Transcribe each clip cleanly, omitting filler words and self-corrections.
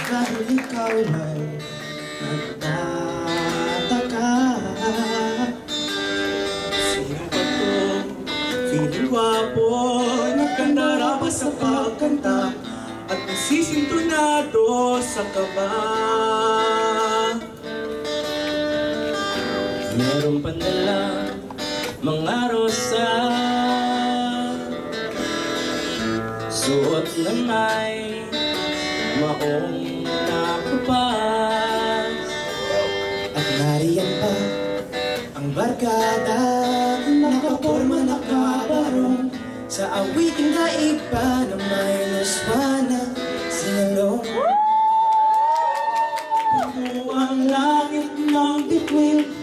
dahil ikaw ay nagtataka. Sino ba to? Feeling gwapo, nagkandarama sa pagkanta at nasisintonado sa kaba. Meron pandala mga rosa, suot na may maong nakupas. At nariyan pa ang barkada, nakaporma nakabarong sa awiting daipa na may luswana sinalong. Puno ang langit ng bituin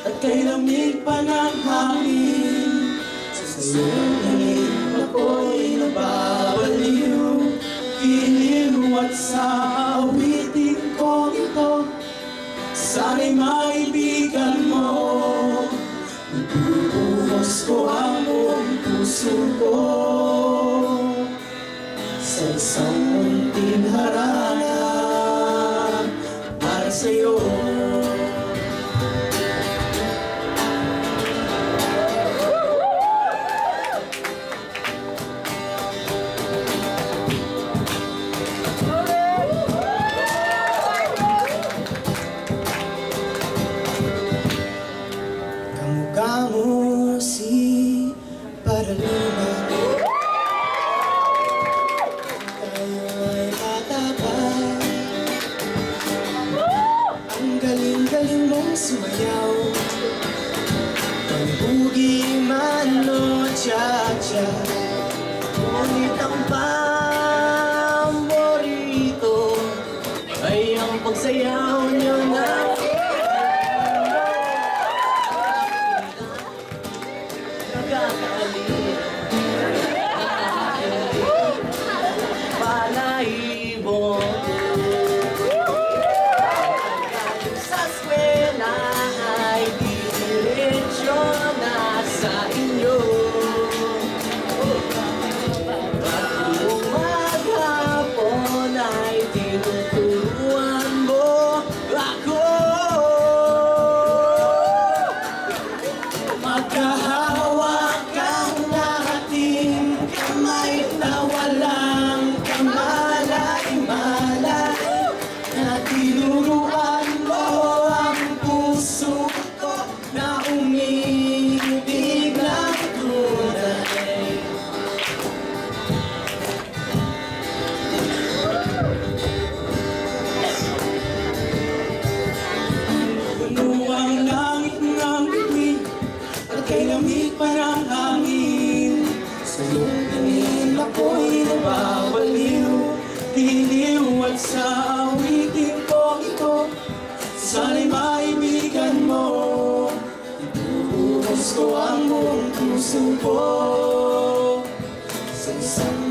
at kay lamig pa ng hangin. Sa iyong tingin ako'y nababaliw, giliw at sa awitin ko ito, sana'y maibigan mo. Ibubuhos ko ang buong puso ko sa isang munting harana para sa'yo. Kamu si Paraluna, tayo ay bata pa. Ang galing-galing mong sumayaw, pambugi man o cha-cha. Ngunit ang paborito ay ang pagsayaw niyo na balahibo. Sa eskwela ay diretsyo na sa inyo. At maghapon ay tinuturuan mo ako. Magkahawak ang ating kamay na walang kamalay-malay, na tinuruan mo ang puso ko na umibig ng tunay. Puno ang langit ng bituin at kay lamig pa ng hangin. Sa iyong tingin ako'y nababaliw, giliw at sa awitin ko ito, sana'y maibigan mo. Ibubuhos ko ang buong puso ko sa isang